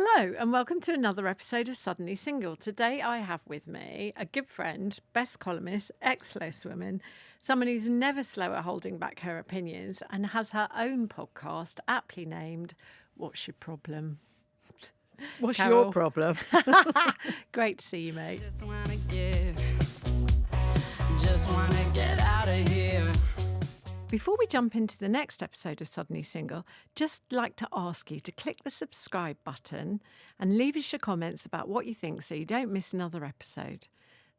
Hello and welcome to another episode of Suddenly Single. Today I have with me a good friend, best columnist, ex-slow woman, someone who's never slow at holding back her opinions and has her own podcast aptly named What's Your Problem? What's Carol. your problem? Great to see you, mate. Just wanna get out of here. Before we jump into the next episode of Suddenly Single, just like to ask you to click the subscribe button and leave us your comments about what you think so you don't miss another episode.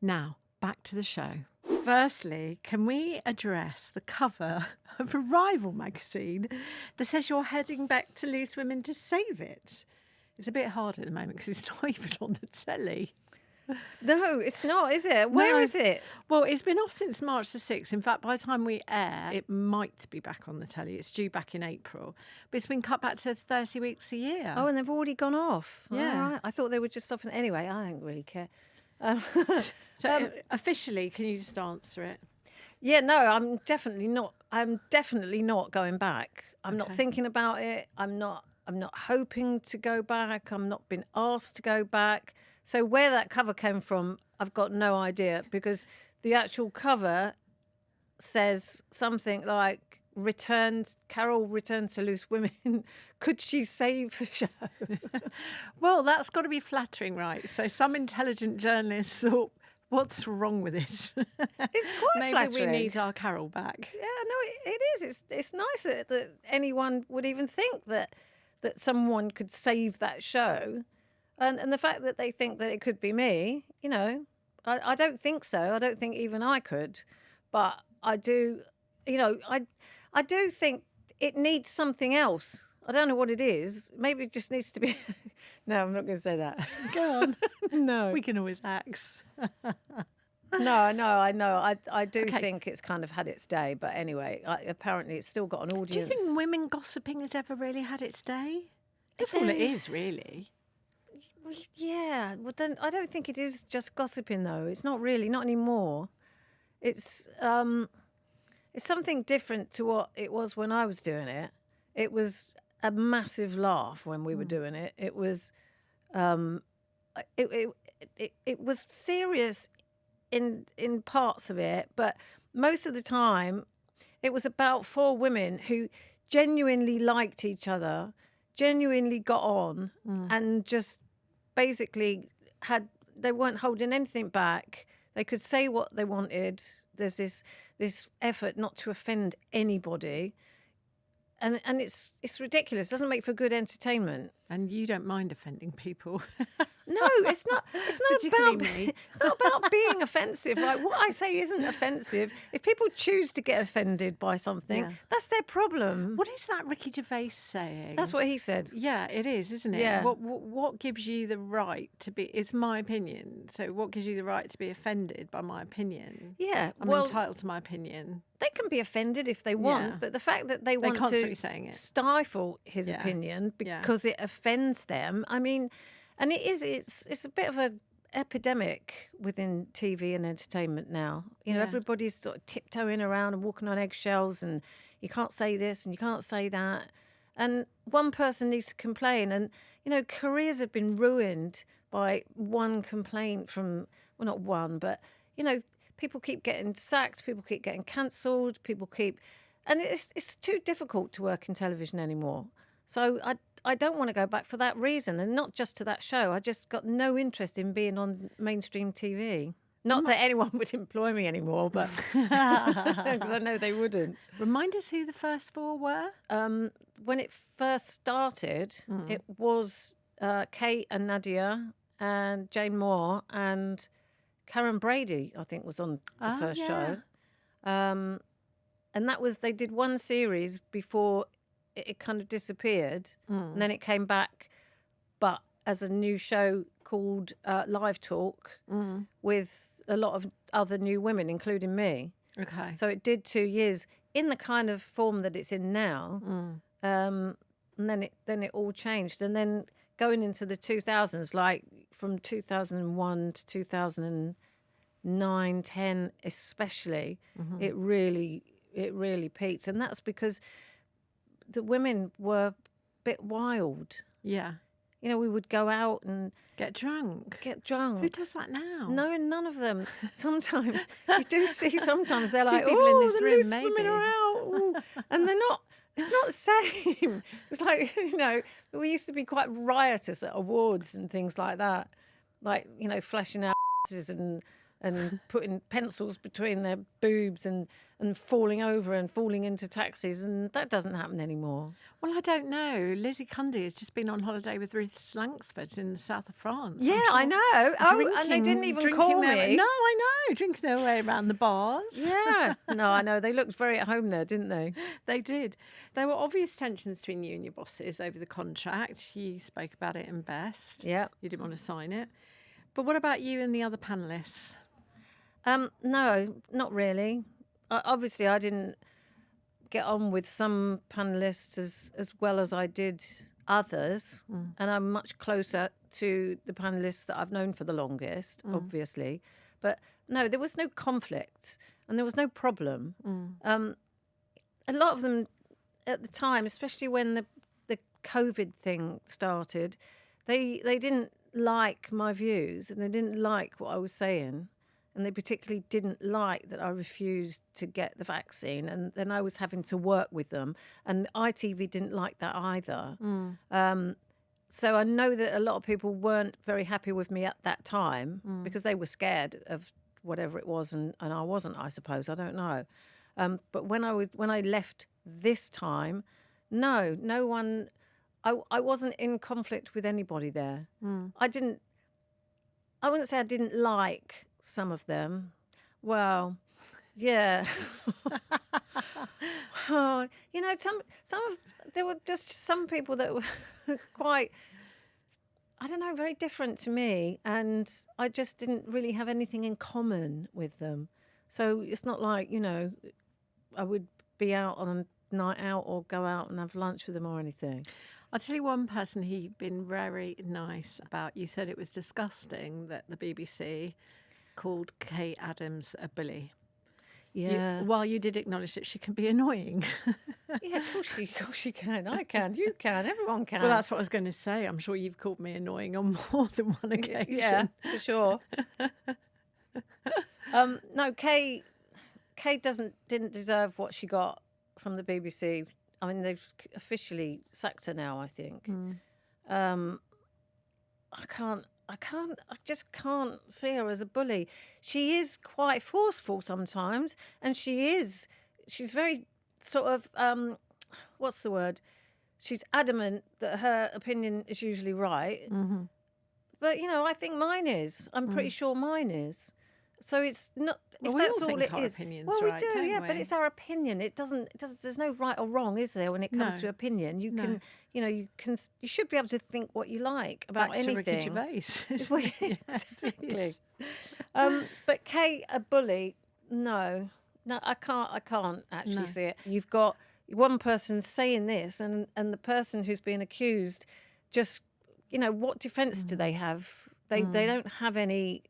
Now, back to the show. Firstly, can we address the cover of a rival magazine that says you're heading back to Loose Women to save it? It's a bit hard at the moment because it's not even on the telly. No, it's not, is it? Where is it? Well, it's been off since March the 6th. In fact, by the time we air, it might be back on the telly. It's due back in April. But it's been cut back to 30 weeks a year. Oh, and they've already gone off. Yeah. All right. I thought they were just off. Anyway, I don't really care. Officially, can you just answer it? Yeah, no, I'm definitely not going back. I'm not thinking about it. I'm not hoping to go back. I'm not been asked to go back. So where that cover came from, I've got no idea, because the actual cover says something like Carol returned to Loose Women. Could she save the show? Well, that's got to be flattering, right? So some intelligent journalists thought, what's wrong with this? It's quite Maybe flattering. we need our Carol back. Yeah, no, it is. It's nice that anyone would even think that someone could save that show. And the fact that they think that it could be me, I don't think so. I don't think even I could. But I do, I do think it needs something else. I don't know what it is. Maybe it just needs to be... No, I'm not going to say that. Go on. No. We can always axe. No, I know. I do think it's kind of had its day. But anyway, apparently it's still got an audience. Do you think women gossiping has ever really had its day? That's all it is, really. Yeah, well then I don't think it is just gossiping though. It's not really, not anymore. It's something different to what it was when I was doing it. It was a massive laugh when we were doing it. It was it was serious in parts of it, but most of the time it was about four women who genuinely liked each other, genuinely got on, and just basically they weren't holding anything back. They could say what they wanted. There's this effort not to offend anybody, and it's ridiculous. It doesn't make for good entertainment. And you don't mind offending people. No, it's not Particularly about me. it's not about being offensive. Like what I say isn't offensive. If people choose to get offended by something, that's their problem. What is that Ricky Gervais saying? That's what he said. Yeah, it is, isn't it? Yeah. What gives you the right to be... It's my opinion. So what gives you the right to be offended by my opinion? Yeah, I'm entitled to my opinion. They can be offended if they want, Yeah. but the fact that they want constantly to saying it. stifle his opinion because it offends them, I mean, and it's a bit of a epidemic within TV and entertainment now. Everybody's sort of tiptoeing around and walking on eggshells, and you can't say this and you can't say that. And one person needs to complain, and careers have been ruined by one complaint from, well, not one, but people keep getting sacked, people keep getting cancelled, and it's too difficult to work in television anymore. So I don't want to go back for that reason, and not just to that show. I just got no interest in being on mainstream TV. Not that anyone would employ me anymore, but because I know they wouldn't. Remind us who the first four were. When it first started, it was Kate and Nadia and Jane Moore and Karen Brady, I think, was on the first show. And that was, they did one series before it kind of disappeared. And then it came back, but as a new show called Live Talk with a lot of other new women, including me. Okay. So it did 2 years in the kind of form that it's in now. And then it all changed. And then going into the 2000s, like from 2001 to 2009, 10 especially, it really peaked. And that's because the women were a bit wild. Yeah. we would go out and get drunk. Who does that now? No, none of them. Sometimes you do see. Sometimes they're like, people in this the room, loose maybe. women are out, ooh. And they're not. It's not the same. It's like we used to be quite riotous at awards and things like that, like flashing our asses and putting pencils between their boobs and falling over and falling into taxis, and that doesn't happen anymore. Well, I don't know. Lizzie Cundy has just been on holiday with Ruth Slangsford in the south of France. Yeah, I know. And they didn't even call me. No, I know. Drinking their way around the bars. Yeah. No, I know. They looked very at home there, didn't they? They did. There were obvious tensions between you and your bosses over the contract. You spoke about it in Best. Yeah. You didn't want to sign it. But what about you and the other panellists? No, not really. Obviously, I didn't get on with some panellists as well as I did others, and I'm much closer to the panellists that I've known for the longest, obviously. But no, there was no conflict and there was no problem. A lot of them at the time, especially when the COVID thing started, they didn't like my views and they didn't like what I was saying. And they particularly didn't like that I refused to get the vaccine, and then I was having to work with them. And ITV didn't like that either. So I know that a lot of people weren't very happy with me at that time because they were scared of whatever it was, and I wasn't, I suppose. I don't know. But when I left this time, no one. I wasn't in conflict with anybody there. I wouldn't say I didn't like some of them. Well, yeah. There were just some people that were quite, I don't know, very different to me, and I just didn't really have anything in common with them. So it's not like, I would be out on a night out or go out and have lunch with them or anything. I'll tell you one person he'd been very nice about. You said it was disgusting that the BBC called Kaye Adams a bully. Yeah. While you did acknowledge that she can be annoying. Yeah, of course she can. I can. You can. Everyone can. Well, that's what I was going to say. I'm sure you've called me annoying on more than one occasion. Yeah, for sure. No, Kaye didn't deserve what she got from the BBC. I mean, they've officially sacked her now, I think. I just can't see her as a bully. She is quite forceful sometimes, and she's very sort of, what's the word? She's adamant that her opinion is usually right. But, I think mine is. I'm pretty sure mine is. So it's not. Well, if that's all all think it our is. opinions Well, right, we do, don't yeah. we? But it's our opinion. It doesn't. There's no right or wrong, is there? When it comes to opinion, you can. You should be able to think what you like about Back anything. to Ricky Gervais. Well, exactly. But Kaye, a bully? No, I can't actually see it. You've got one person saying this, and the person who's being accused, just what defence do they have? They don't have any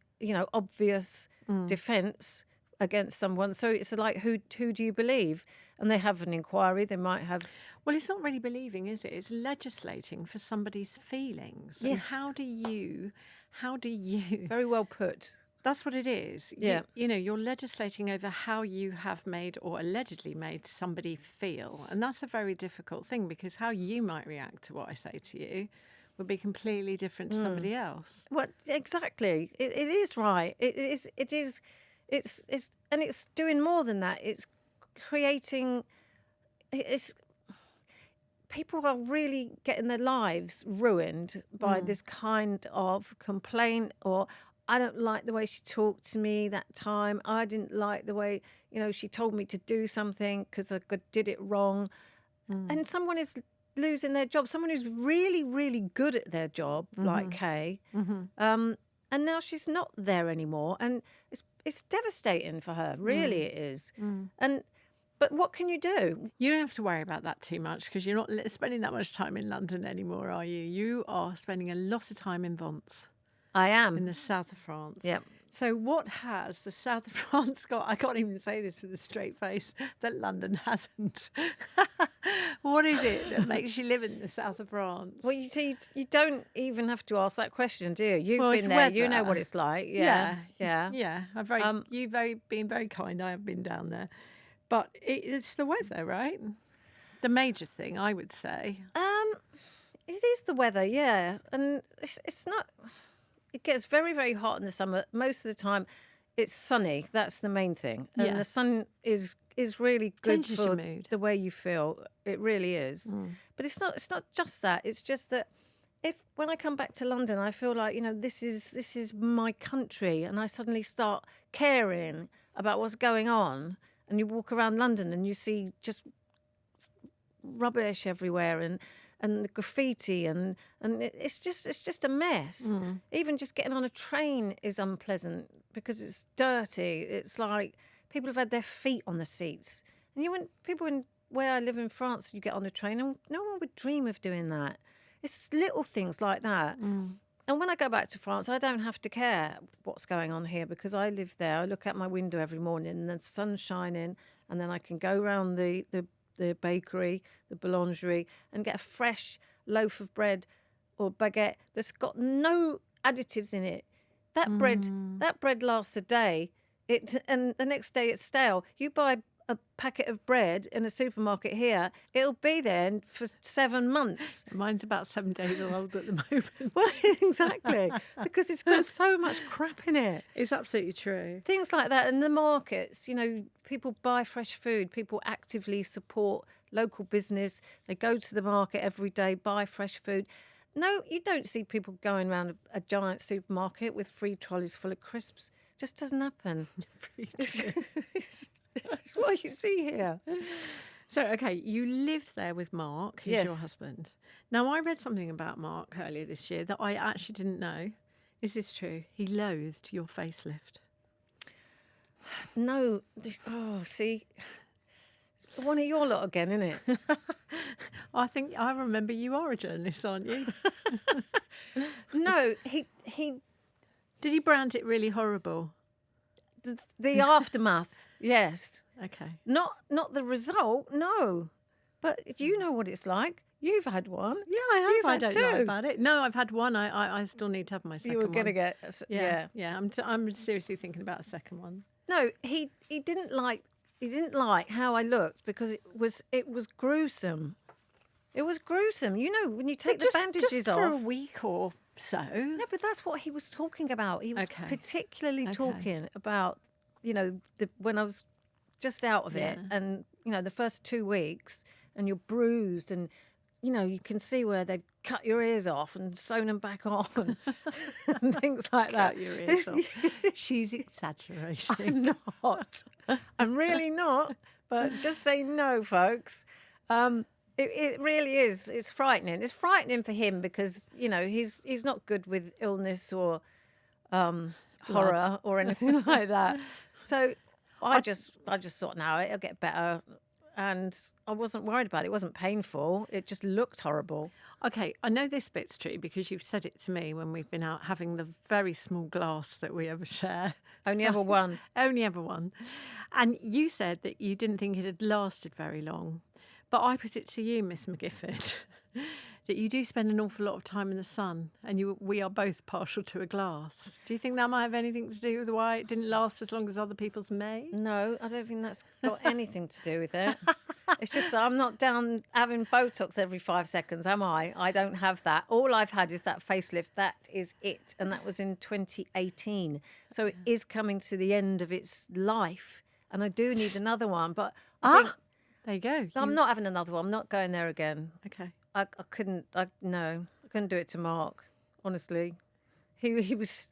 obvious defence against someone. So it's like, who do you believe? And they have an inquiry. They might have. Well, it's not really believing, is it? It's legislating for somebody's feelings. Yes. And how do you? Very well put. That's what it is. Yeah. You're legislating over how you have made or allegedly made somebody feel. And that's a very difficult thing, because how you might react to what I say to you would be completely different to somebody else. Well, exactly. It is right. It's and it's doing more than that. It's creating. People are really getting their lives ruined by this kind of complaint, or I don't like the way she talked to me that time. I didn't like the way she told me to do something because I did it wrong, and someone is losing their job. Someone who's really, really good at their job, like Kaye, and now she's not there anymore, and it's devastating for her. Really, it is. But what can you do? You don't have to worry about that too much, because you're not spending that much time in London anymore, are you? You are spending a lot of time in Vence. I am. In the south of France. Yep. So what has the south of France got? I can't even say this with a straight face, that London hasn't. What is it that makes you live in the south of France? Well, you see, you don't even have to ask that question, do you? You've Well, been it's there. weather. You know what it's like. Yeah. You've been very kind. I have been down there. But it's the weather, right? The major thing, I would say. It is the weather, yeah. And it's not... It gets very, very hot in the summer. Most of the time, it's sunny. That's the main thing. And the sun is really good Changes for your mood. the way you feel. It really is. But it's not just that. It's just that when I come back to London, I feel like, you know, this is my country, and I suddenly start caring about what's going on. And you walk around London and you see just rubbish everywhere, and the graffiti, and it's just a mess. Even just getting on a train is unpleasant because it's dirty. It's like people have had their feet on the seats. And people in where I live in France, you get on a train and no one would dream of doing that. It's little things like that. And when I go back to France, I don't have to care what's going on here because I live there. I look out my window every morning and the sun's shining, and then I can go round the bakery, the boulangerie, and get a fresh loaf of bread or baguette that's got no additives in it. That bread lasts a day, and the next day it's stale. You buy a packet of bread in a supermarket here, it'll be there for 7 months. Mine's about 7 days old at the moment. Well, exactly, because it's got so much crap in it. It's absolutely true. Things like that. And the markets, you know, people buy fresh food. People actively support local business. They go to the market every day, buy fresh food. No, you don't see people going around a giant supermarket with 3 trolleys full of crisps. It just doesn't happen. That's what you see here. So, okay, you live there with Mark, who's your husband. Now, I read something about Mark earlier this year that I actually didn't know. Is this true? He loathed your facelift. No. Oh, see... It's one of your lot again, isn't it? I remember you are a journalist, aren't you? No, he... Did he brand it really horrible? The aftermath, yes. Okay. Not the result, no. But you know what it's like. You've had one. Yeah, I have. You've I had don't two. know about it. No, I've had one. I still need to have my second one. You were going to get... Yeah. I'm seriously thinking about a second one. No, he didn't like... He didn't like how I looked because it was gruesome. It was gruesome. You know, when you take the bandages just off. for a week or so. No, but that's what he was talking about. He was particularly talking about, you know, when I was just out of it, and, you know, the first 2 weeks, and you're bruised, and, you know, you can see where they'd cut your ears off and sewn them back on and things like that. Cut your ears off. She's exaggerating. I'm not. I'm really not. But just say no, folks. It really is. It's frightening. It's frightening for him because, you know, he's not good with illness or horror or anything like that. So I just thought, no, it'll get better. And I wasn't worried about it. It wasn't painful. It just looked horrible. Okay, I know this bit's true because you've said it to me when we've been out having the very small glass that we ever share. Only ever one. Only ever one. And you said that you didn't think it had lasted very long. But I put it to you, Miss McGiffin, that you do spend an awful lot of time in the sun, and we are both partial to a glass. Do you think that might have anything to do with why it didn't last as long as other people's may? No, I don't think that's got anything to do with it. It's just that I'm not down having Botox every 5 seconds, am I? I don't have that. All I've had is that facelift. That is it. And that was in 2018. So it is coming to the end of its life. And I do need another one. But I think, there you go. I'm not having another one. I'm not going there again. Okay. I couldn't do it to Mark, honestly. He was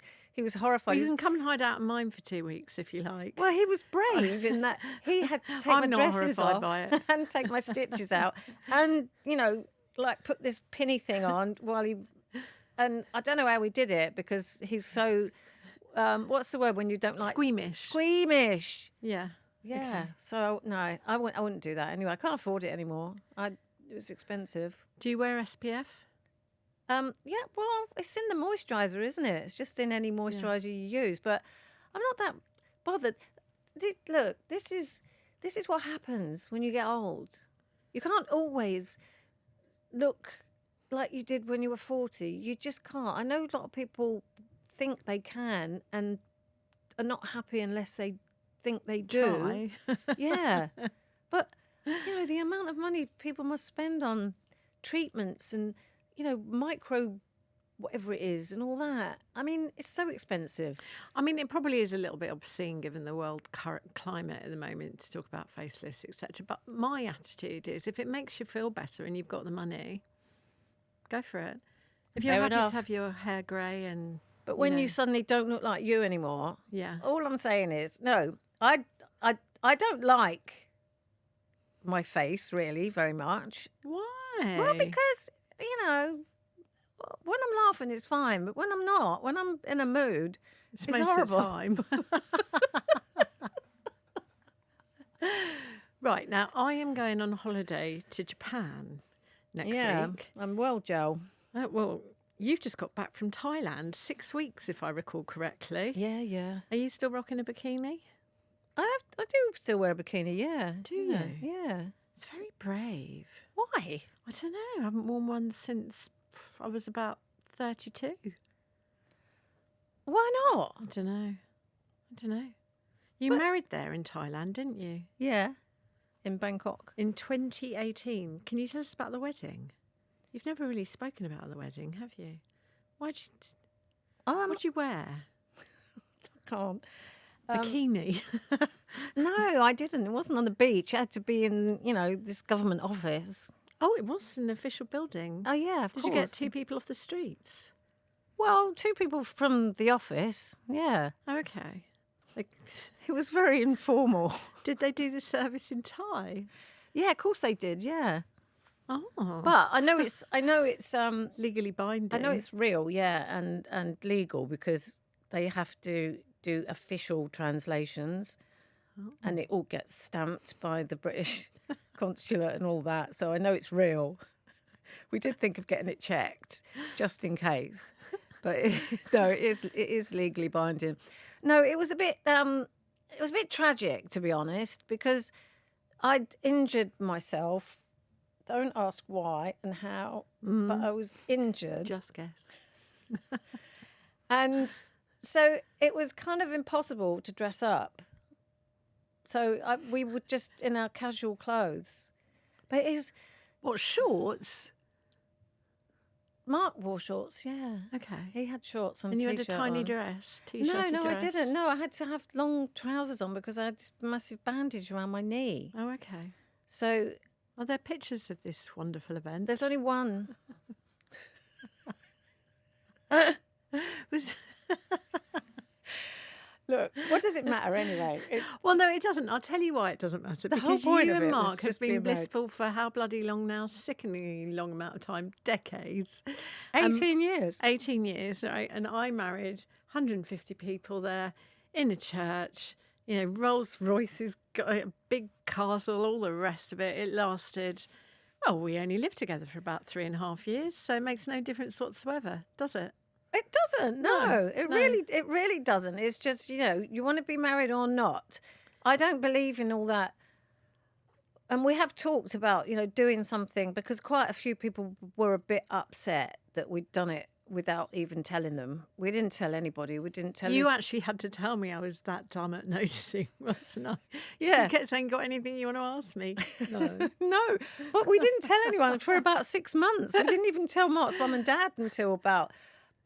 horrified. Well, you can come and hide out in mine for 2 weeks if you like. Well, he was brave in that he had to take my dresses off by it. and take my stitches out and, you know, like put this pinny thing on while he... And I don't know how he did it because he's so... what's the word when you don't like... Squeamish. Squeamish. Yeah. Yeah. Okay. So, no, I wouldn't do that anyway. I can't afford it anymore. It was expensive. Do you wear SPF? Yeah, well, it's in the moisturiser, isn't it? It's just in any moisturiser you use. But I'm not that bothered. Look, this is what happens when you get old. You can't always look like you did when you were 40. You just can't. I know a lot of people think they can and are not happy unless they think they do. Try. Yeah. But, the amount of money people must spend on treatments and, micro whatever it is and all that. I mean, it's so expensive. I mean, it probably is a little bit obscene given the world current climate at the moment to talk about facelifts, etc. But my attitude is if it makes you feel better and you've got the money, go for it. If you're happy to have your hair grey and... But when you suddenly don't look like you anymore, all I'm saying is, no, I don't like my face really very much. Why? Well, because, when I'm laughing, it's fine. But when I'm not, when I'm in a mood, it's horrible. Time. Right, now I am going on holiday to Japan next week. I'm well, Joe. Well, you've just got back from Thailand, 6 weeks, if I recall correctly. Yeah. Are you still rocking a bikini? I do still wear a bikini, yeah. Do you? Yeah. It's very brave. Why? I don't know. I haven't worn one since I was about 32. Why not? I don't know. You married there in Thailand, didn't you? Yeah. In Bangkok. In 2018. Can you tell us about the wedding? You've never really spoken about the wedding, have you? What'd you wear? I can't. Bikini. No, I didn't. It wasn't on the beach. It had to be in, this government office. Oh, it was an official building. Oh, yeah, of course. Did you get 2 people off the streets? Well, 2 people from the office, yeah. Oh, okay. It was very informal. Did they do the service in Thai? Yeah, of course they did, yeah. Oh. But I know it's legally binding. I know it's real, yeah, and legal because they have to do official translations and it all gets stamped by the British consulate and all that. So I know it's real. We did think of getting it checked just in case. But it is legally binding. No, it was a bit tragic, to be honest, because I'd injured myself. Don't ask why and how, but I was injured. Just guess. And so it was kind of impossible to dress up. So we were just in our casual clothes. But it is... What, shorts? Mark wore shorts, yeah. Okay. He had shorts on. And you t-shirt had a tiny on. dress, t-shirt No, dress? I didn't. No, I had to have long trousers on because I had this massive bandage around my knee. Oh, okay. So... Are there pictures of this wonderful event? There's only one. Look, what does it matter anyway? Well, no, it doesn't. I'll tell you why it doesn't matter. Because you and Mark have been blissful for how bloody long now? Sickeningly long amount of time. Decades. 18 years. 18 years, right? And I married 150 people there in a church. Rolls Royce's got a big castle, all the rest of it. It lasted, we only lived together for about 3.5 years. So it makes no difference whatsoever, does it? It doesn't. No, it really doesn't. It's just, you want to be married or not. I don't believe in all that. And we have talked about, doing something because quite a few people were a bit upset that we'd done it without even telling them. We didn't tell anybody. We didn't tell You actually had to tell me I was that dumb at noticing, wasn't I? Yeah. You kept saying, got anything you want to ask me? No. No. But we didn't tell anyone for about 6 months. We didn't even tell Mark's mum and dad until about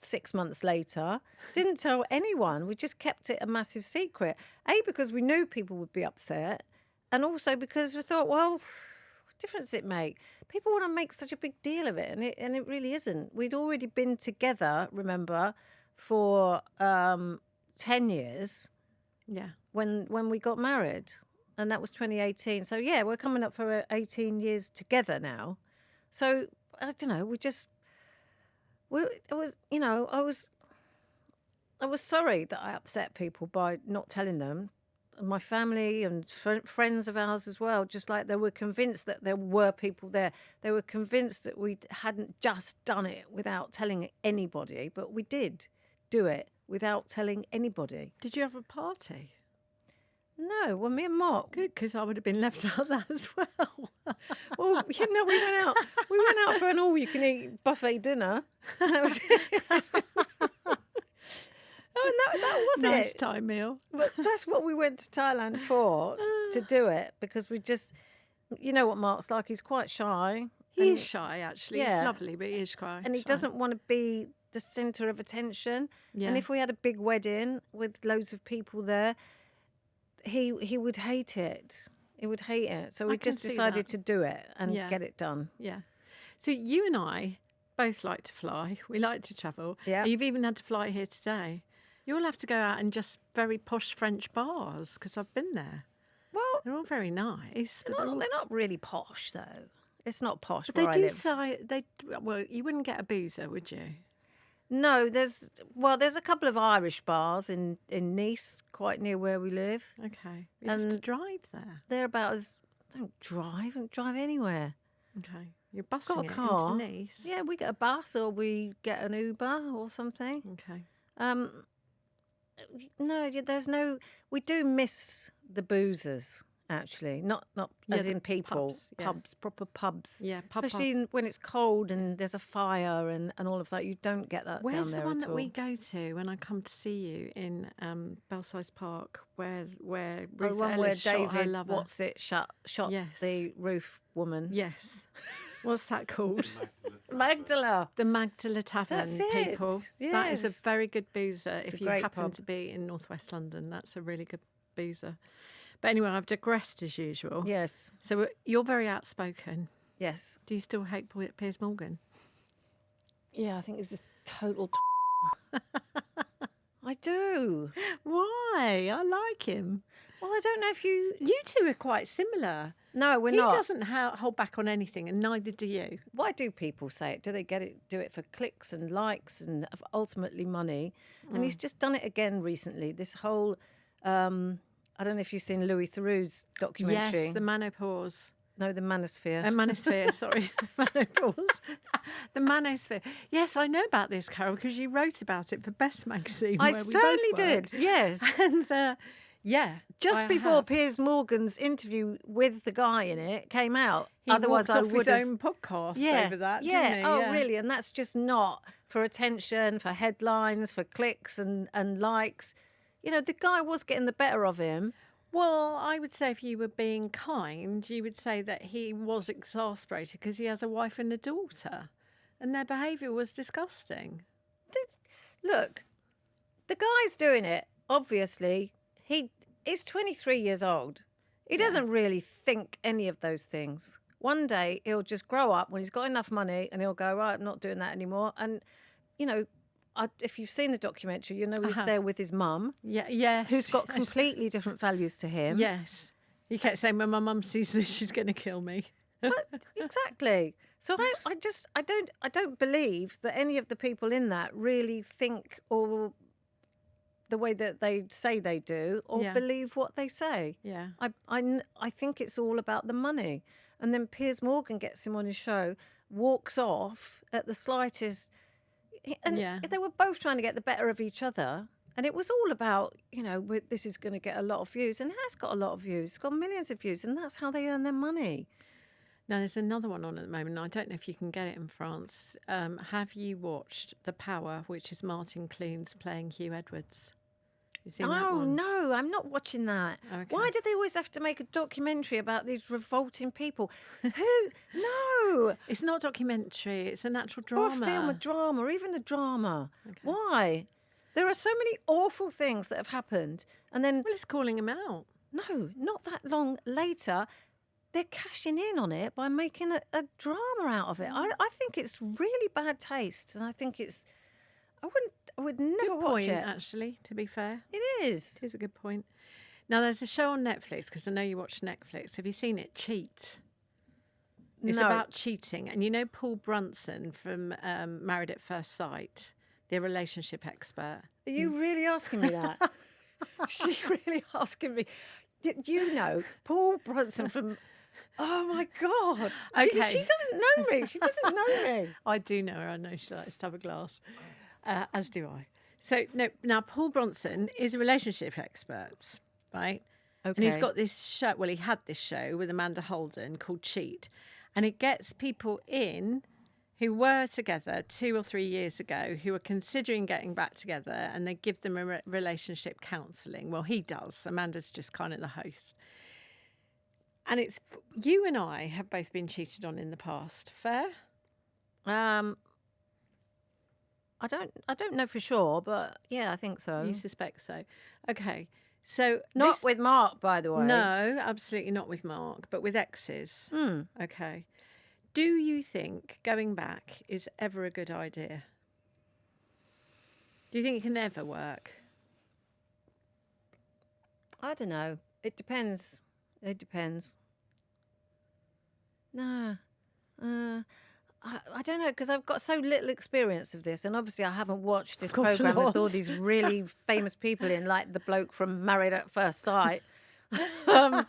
6 months later. Didn't tell anyone. We just kept it a massive secret. Because we knew people would be upset. And also because we thought, well, what difference does it make? People want to make such a big deal of it, and it really isn't. We'd already been together, remember, for 10 years. Yeah. When we got married, and that was 2018. So yeah, we're coming up for 18 years together now. So I don't know. I was sorry that I upset people by not telling them. My family and friends of ours as well, just like they were convinced that there were people there. They were convinced that we hadn't just done it without telling anybody, but we did do it without telling anybody. Did you have a party? No, well, me and Mark. Good, because I would have been left out of that as well. Well, we went out. We went out for an all-you-can-eat buffet dinner. That was it. Oh, and that was nice it. time meal. But that's what we went to Thailand for, to do it, because we just, you know what Mark's like. He's quite shy. He is shy, actually. Yeah. He's lovely, but he is shy. And he doesn't want to be the centre of attention. Yeah. And if we had a big wedding with loads of people there, he would hate it. He would hate it. So we just decided to do it and get it done. Yeah. So you and I both like to fly. We like to travel. Yeah. You've even had to fly here today. You'll have to go out in just very posh French bars, because I've been there. Well, They're all very nice. they're not really posh, though. It's not posh But where they I do live. say, well, you wouldn't get a boozer, would you? No, there's a couple of Irish bars in Nice, quite near where we live. Okay. You have to drive there. They're about as... Don't drive anywhere. Okay. You're busing Got a it car. into Nice. Yeah, we get a bus or we get an Uber or something. Okay. No, there's no... We do miss the boozers, actually. Not as in people. Pubs, proper pubs. Yeah, pub. Especially when it's cold and there's a fire and all of that. You don't get that Where's down there the one at that all. we go to when I come to see you in Belsize Park, where The Ruth one where Ellis shot her David lover? shot Yes. the roof woman. Yes. What's that called? Magdala. The Magdala Tavern, That's it. people. That is a Yes. very good boozer. It's If a you great happen pub. to be in northwest London, that's a really good boozer. But anyway, I've digressed as usual. Yes. So you're very outspoken. Yes. Do you still hate Piers Morgan? Yeah, I think it's just total. I do. Why? I like him. Well, I don't know if you. You two are quite similar. No, we're He not. doesn't hold back on anything, and neither do you. Why do people say it? Do they do it for clicks and likes and ultimately money? And he's just done it again recently. This whole, I don't know if you've seen Louis Theroux's documentary. Yes, the Manopause. No, the Manosphere. Manosphere, sorry. Manopause. The Manosphere. Yes, I know about this, Carol, because you wrote about it for Best Magazine. I where we certainly both worked. did, yes. And yeah. Just I before have. Piers Morgan's interview with the guy in it came out. He Otherwise, walked I off would his have. own podcast Yeah, over that, yeah. didn't he? Oh, really? And that's just not for attention, for headlines, for clicks and likes. You know, the guy was getting the better of him. Well, I would say if you were being kind, you would say that he was exasperated because he has a wife and a daughter, and their behaviour was disgusting. Look, the guy's doing it. Obviously, he's 23 years old. He doesn't really think any of those things. One day he'll just grow up when he's got enough money, and he'll go, right, I'm not doing that anymore. And you know, if you've seen the documentary, you know he's there with his mum. Yeah, yes. Who's got completely different values to him. Yes. He kept saying, when my mum sees this, she's going to kill me. But exactly. So I don't believe that any of the people in that really think or the way that they say they do or believe what they say. Yeah. I think it's all about the money. And then Piers Morgan gets him on his show, walks off at the slightest. And they were both trying to get the better of each other. And it was all about, you know, this is going to get a lot of views. And it has got a lot of views. It's got millions of views. And that's how they earn their money. Now, there's another one on at the moment. I don't know if you can get it in France. Have you watched The Power, which is Martin Clunes playing Hugh Edwards? You seen that one? Oh, no, I'm not watching that. Okay. Why do they always have to make a documentary about these revolting people? Who? No. It's not a documentary. It's a natural drama. Or a film, a drama, or even a drama. Okay. Why? There are so many awful things that have happened. And then, Well, it's calling him out. no, not that long later, they're cashing in on it by making a drama out of it. I think it's really bad taste. And I think it's... I would never Good watch point, it. actually, to be fair. It is. It is a good point. Now, there's a show on Netflix, because I know you watch Netflix. Have you seen it? Cheat. It's No. about cheating. And you know Paul Brunson from Married at First Sight, the relationship expert? Are you really asking me that? She really asking me. You know, Paul Brunson from... Oh, my God. Okay. She doesn't know me. She doesn't know me. I do know her. I know she likes to have a glass, as do I. So no, now Paul Bronson is a relationship expert, right? Okay. And he's got this show. Well, he had this show with Amanda Holden called Cheat, and it gets people in who were together 2 or 3 years ago who are considering getting back together, and they give them a relationship counselling. Well, he does. Amanda's just kind of the host. And it's you and I have both been cheated on in the past. Fair? I don't know for sure, but yeah, I think so. You suspect so. Okay. So not with Mark, by the way. No, absolutely not with Mark, but with exes. Okay. Do you think going back is ever a good idea? Do you think it can ever work? I don't know. It depends. No. I don't know, because I've got so little experience of this, and obviously I haven't watched this programme with all these really famous people in, like the bloke from Married at First Sight. Sorry,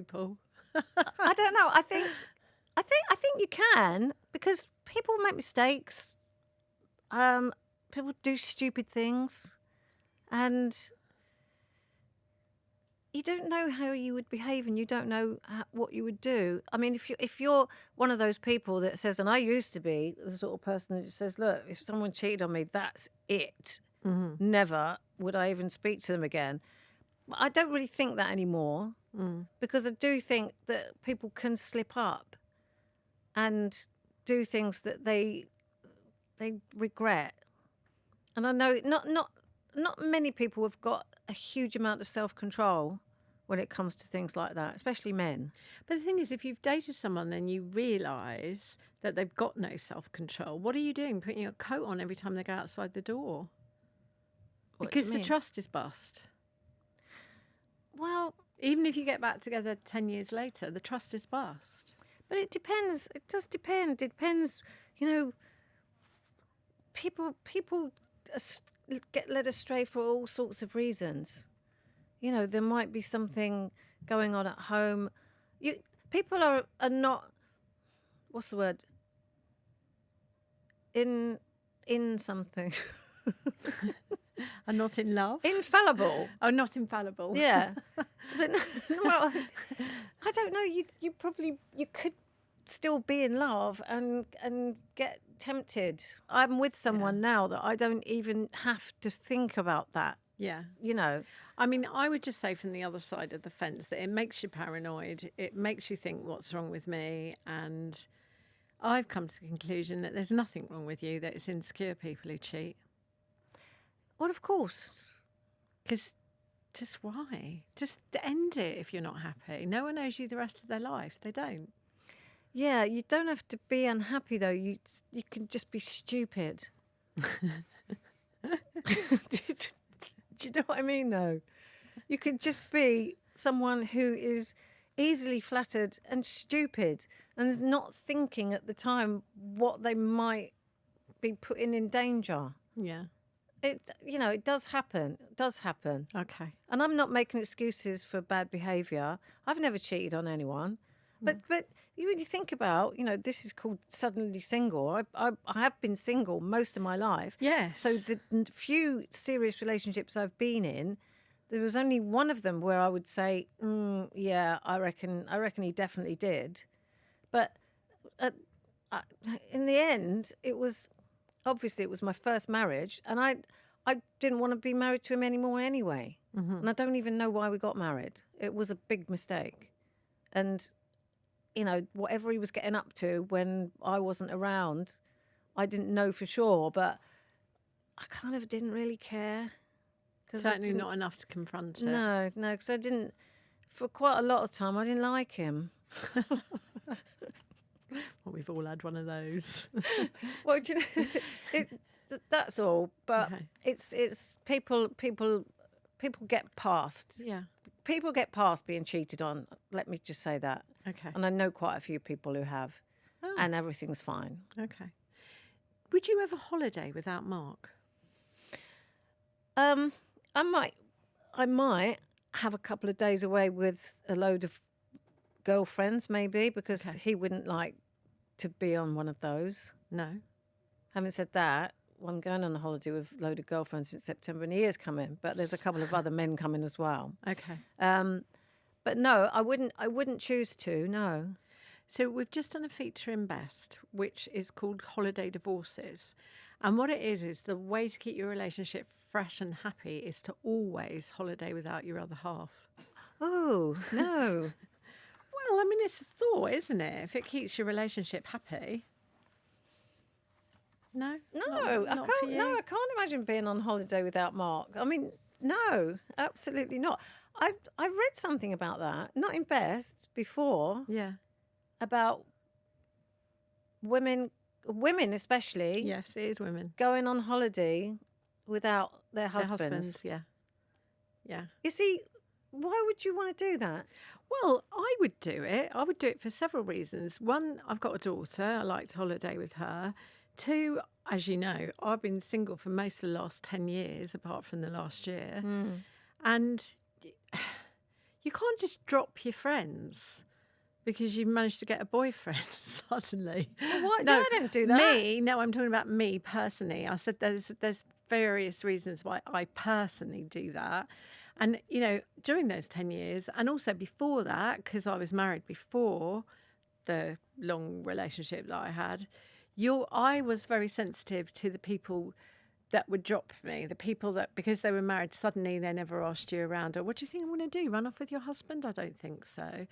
Paul. I don't know. I think you can, because people make mistakes. People do stupid things, and you don't know how you would behave, and you don't know what you would do. I mean, if you're one of those people that says, and I used to be the sort of person that says, look, if someone cheated on me, that's it. Mm-hmm. Never would I even speak to them again. I don't really think that anymore, because I do think that people can slip up and do things that they regret. And I know not many people have got a huge amount of self-control when it comes to things like that, especially men. But the thing is, if you've dated someone and you realise that they've got no self-control, what are you doing? Putting your coat on every time they go outside the door? Because the trust is bust. Well, even if you get back together 10 years later, the trust is bust. But it depends. It does depend. It depends, people get led astray for all sorts of reasons. There might be something going on at home. People are not, what's the word? In something. Are not in love? Infallible. Oh, not infallible. Yeah. But well, I don't know. You could still be in love and get tempted. I'm with someone now that I don't even have to think about that. Yeah. I mean, I would just say from the other side of the fence that it makes you paranoid. It makes you think, what's wrong with me? And I've come to the conclusion that there's nothing wrong with you, that it's insecure people who cheat. Well, of course. Because just why? Just end it if you're not happy. No one owes you the rest of their life. They don't. Yeah, you don't have to be unhappy, though. You can just be stupid. Do you know what I mean, though? You can just be someone who is easily flattered and stupid and is not thinking at the time what they might be putting in danger. Yeah. It does happen. It does happen. Okay. And I'm not making excuses for bad behaviour. I've never cheated on anyone. But you really think about, this is called suddenly single. I have been single most of my life. Yes. So the few serious relationships I've been in, there was only one of them where I would say, yeah, I reckon he definitely did. But in the end, it was my first marriage, and I didn't want to be married to him anymore anyway. Mm-hmm. And I don't even know why we got married. It was a big mistake. And whatever he was getting up to when I wasn't around, I didn't know for sure, but I kind of didn't really care. Certainly not enough to confront it. No, because I didn't, for quite a lot of time, I didn't like him. Well, we've all had one of those. Well, that's all. But it's people get past. Yeah. People get past being cheated on. Let me just say that. Okay. And I know quite a few people who have, and everything's fine. Okay. Would you ever holiday without Mark? I might have a couple of days away with a load of girlfriends, maybe, because he wouldn't like to be on one of those. No. Having said that, I'm going on a holiday with a load of girlfriends in September, and he is coming, but there's a couple of other men coming as well. Okay. But no, I wouldn't choose to, no. So we've just done a feature in Best, which is called Holiday Divorces. And what it is the way to keep your relationship fresh and happy is to always holiday without your other half. Oh, no. Well, I mean, it's a thought, isn't it? If it keeps your relationship happy. No? No, not for you? I can't imagine being on holiday without Mark. I mean, no, absolutely not. I read something about that, not in Best, before. Yeah. About women especially. Yes, it is women. Going on holiday without their husbands. Yeah. Yeah. You see, why would you want to do that? Well, I would do it. I would do it for several reasons. One, I've got a daughter. I like to holiday with her. Two, as you know, I've been single for most of the last 10 years, apart from the last year. And you can't just drop your friends because you've managed to get a boyfriend suddenly. Well, why? No, I don't do that. No, I'm talking about me personally. I said there's various reasons why I personally do that. And, you know, during those 10 years, and also before that, because I was married before the long relationship that I had, I was very sensitive to the people that would drop me, the people that, because they were married, suddenly they never asked you around, or what do you think I'm going to do, run off with your husband? I don't think so.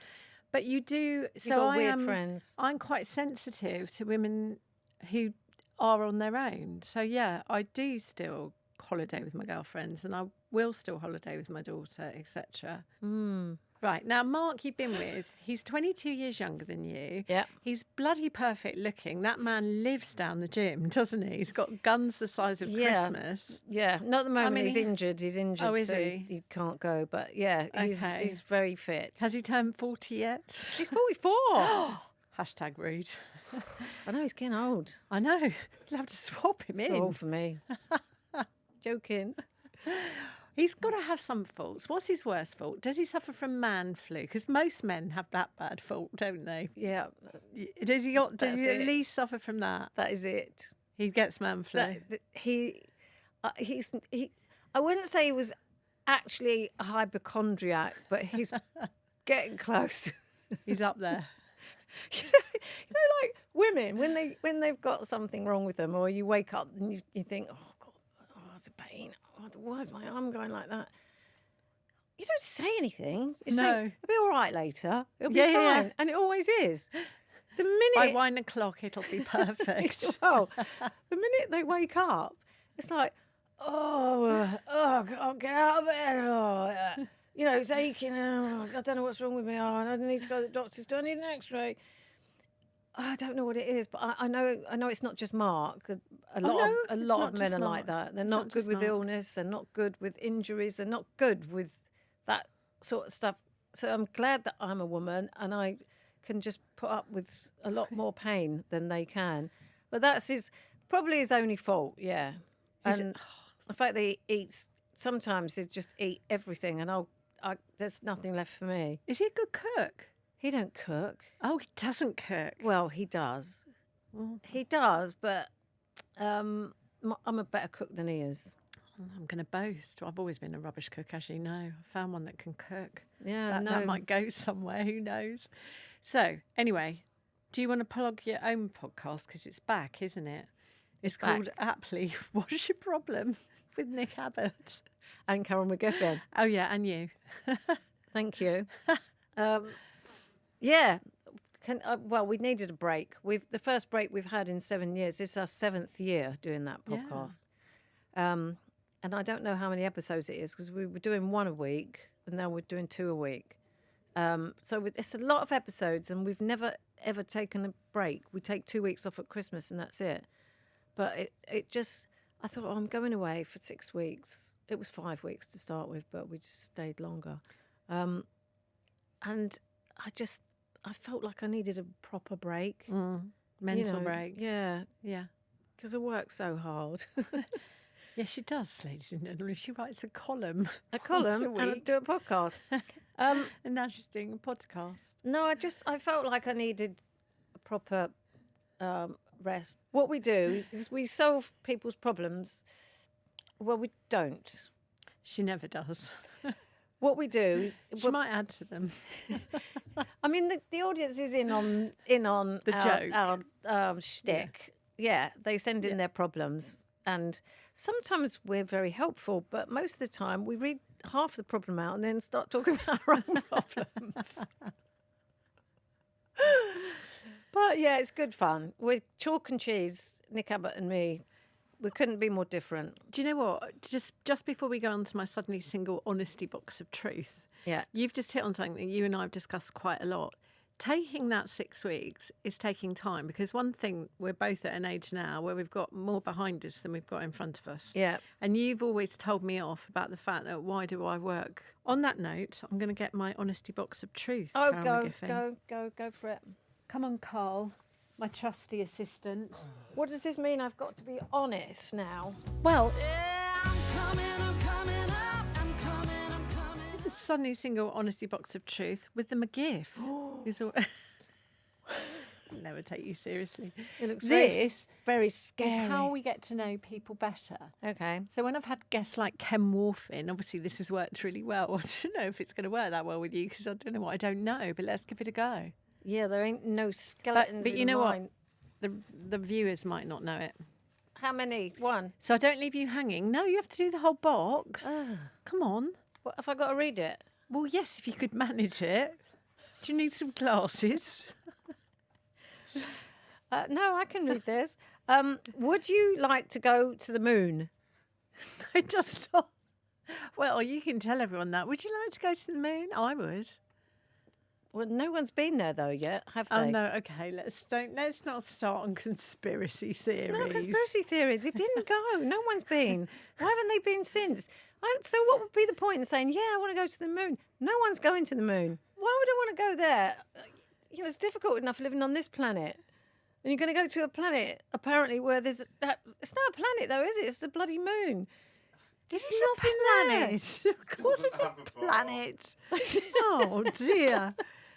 But you do. You've got weird friends. I'm quite sensitive to women who are on their own. So, yeah, I do still holiday with my girlfriends, and I will still holiday with my daughter, etc. Right, now Mark you've been with, he's 22 years younger than you. Yeah. He's bloody perfect looking. That man lives down the gym, doesn't he? He's got guns the size of Christmas. Yeah, not at the moment. He's injured. Oh, is so he? He can't go. But yeah, he's very fit. Has he turned 40 yet? He's 44. Hashtag rude. I know, he's getting old. I know. You'll have to swap him in. It's old for me. Joking. He's got to have some faults. What's his worst fault? Does he suffer from man flu? Because most men have that bad fault, don't they? Yeah. Does he at least suffer from that? That is it. He gets man flu. I wouldn't say he was actually a hypochondriac, but he's getting close. He's up there. You know, like women when they've got something wrong with them, or you wake up and you think, oh God, it's a pain. Why is my arm going like that? You don't say anything. You say, it'll be all right later. It'll be fine. Yeah. And it always is. The minute by 1 o'clock, it'll be perfect. Well, the minute they wake up, it's like, God, get out of bed. You know, it's aching. I don't know what's wrong with me. I need to go to the doctors. Do I need an X-ray? I don't know what it is, but I know it's not just Mark. A lot of men are like that. They're not good with illness. They're not good with injuries. They're not good with that sort of stuff. So I'm glad that I'm a woman and I can just put up with a lot more pain than they can. But that's probably his only fault, yeah. And the fact that he eats, sometimes he just eat everything and there's nothing left for me. Is he a good cook? He don't cook. Oh, he doesn't cook. Well, he does. He does, but I'm a better cook than he is. I'm going to boast. I've always been a rubbish cook, as you know. I found one that can cook. Yeah, that might go somewhere. Who knows? So, anyway, do you want to plug your own podcast? Because it's back, isn't it? It's called aptly What's Your Problem? With Nick Abbott. And Carol McMiffin. Oh, yeah, and you. Thank you. Yeah. Well, we needed a break. The first break we've had in 7 years. This is our 7th year doing that podcast. Yeah. And I don't know how many episodes it is because we were doing 1 a week and now we're doing 2 a week. So it's a lot of episodes and we've never, ever taken a break. We take 2 weeks off at Christmas and that's it. But it just, I thought, I'm going away for 6 weeks. It was 5 weeks to start with, but we just stayed longer. And I felt like I needed a proper break. Mental break. Yeah. Yeah. Because I work so hard. Yes, she does, ladies and gentlemen. She writes a column. A column and I do a podcast. And now she's doing a podcast. No, I felt like I needed a proper rest. What we do is we solve people's problems. Well, we don't. She never does. What we do, she might add to them. I mean, the audience is in on the joke, our shtick. Yeah, they send in their problems, and sometimes we're very helpful, but most of the time we read half the problem out and then start talking about our own problems. But yeah, it's good fun. We're chalk and cheese, Nick Abbott and me. We couldn't be more different. Do you know what? Just before we go on to my suddenly single honesty box of truth, you've just hit on something that you and I have discussed quite a lot. Taking that 6 weeks is taking time, because one thing, we're both at an age now where we've got more behind us than we've got in front of us. Yeah. And you've always told me off about the fact that why do I work? On that note, I'm going to get my honesty box of truth. Oh, Carol go for it. Come on, Carl, my trusty assistant. What does this mean? I've got to be honest now. Well, Yeah, I'm coming up, I'm coming. the suddenly single honesty box of truth with the McGiff. Who's never take you seriously. It looks very scary. is how we get to know people better. Okay. So when I've had guests like Ken Worfin, obviously this has worked really well. I don't know if it's going to work that well with you, because I don't know what I don't know, but let's give it a go. Yeah, there ain't no skeletons. But you know what? The viewers might not know it. How many? One. So I don't leave you hanging. No, you have to do the whole box. Come on. What, have I got to read it? Well, yes, if you could manage it. Do you need some glasses? No, I can read this. Would you like to go to the moon? It does stop. Well, you can tell everyone that. Would you like to go to the moon? I would. Well, no one's been there though yet, have they? Oh no, okay. Let's not start on conspiracy theories. It's not a conspiracy theory. They didn't go. No one's been. Why haven't they been since? So what would be the point in saying, yeah, I want to go to the moon? No one's going to the moon. Why would I want to go there? You know, it's difficult enough living on this planet. And you're going to go to a planet, apparently, where there's... It's not a planet, though, is it? It's a bloody moon. It's nothing there. Of course it's a planet. Oh, dear.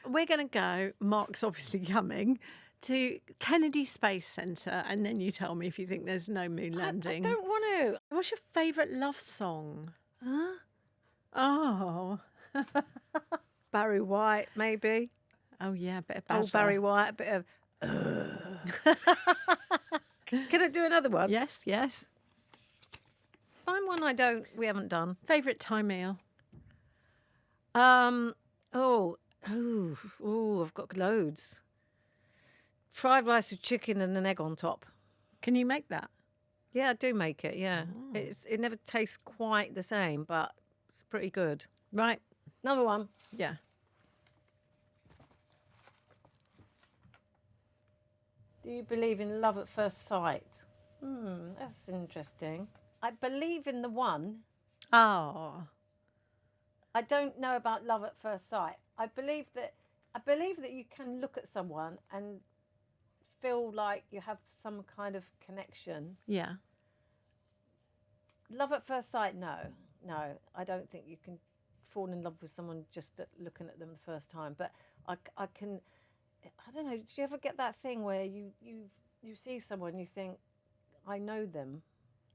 We're going to go, Mark's obviously coming, to Kennedy Space Centre, and then you tell me if you think there's no moon landing. I don't want to. What's your favourite love song? Huh? Oh. Barry White, maybe. Oh, yeah, a bit of Basil. Oh, Barry White, a bit of... Can I do another one? Yes. Find one we haven't done. Favourite Thai meal? I've got loads. Fried rice with chicken and an egg on top. Can you make that? Yeah, I do make it, yeah. Oh. It never tastes quite the same, but it's pretty good. Right. Another one. Yeah. Do you believe in love at first sight? That's interesting. I believe in the one. Oh. I don't know about love at first sight. I believe that you can look at someone and feel like you have some kind of connection. Yeah. Love at first sight, no. I don't think you can fall in love with someone just looking at them the first time. But I can. I don't know. Do you ever get that thing where you see someone, you think, I know them?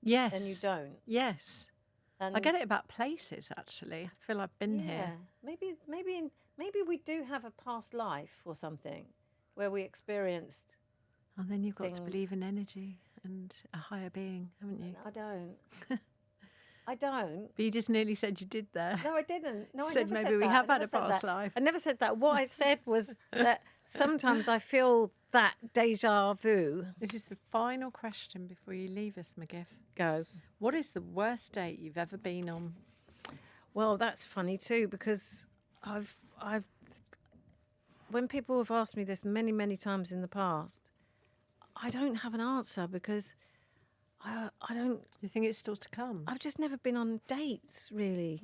Yes. And you don't. Yes. And I get it about places, actually. I feel I've been here. Maybe we do have a past life or something where we experienced. And then you've got to things. believe in energy and a higher being, haven't you? I don't. I don't. But you just nearly said you did there. No, I didn't. No, I said never maybe said we that. have I had never a said past that. life. I never said that. What I said was that sometimes I feel that deja vu. This is the final question before you leave us, McGiff. Go. What is the worst date you've ever been on? Well, that's funny too, because I've when people have asked me this many, many times in the past, I don't have an answer because I don't. You think it's still to come? I've just never been on dates, really.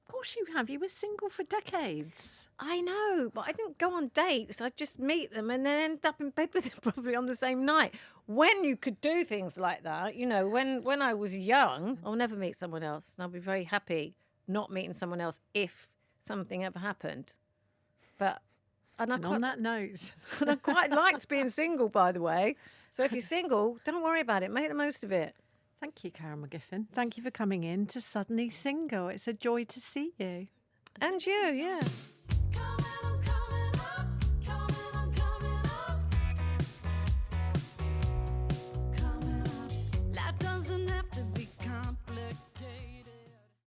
Of course you have. You were single for decades. I know, but I didn't go on dates. I'd just meet them and then end up in bed with them probably on the same night. When you could do things like that, you know, when I was young, I'll never meet someone else. And I'll be very happy not meeting someone else if something ever happened. But And on that note. And I quite liked being single, by the way. So if you're single, don't worry about it. Make the most of it. Thank you, Carol McGiffin. Thank you for coming in to Suddenly Single. It's a joy to see you. And you, yeah. I'm coming up. Life doesn't have to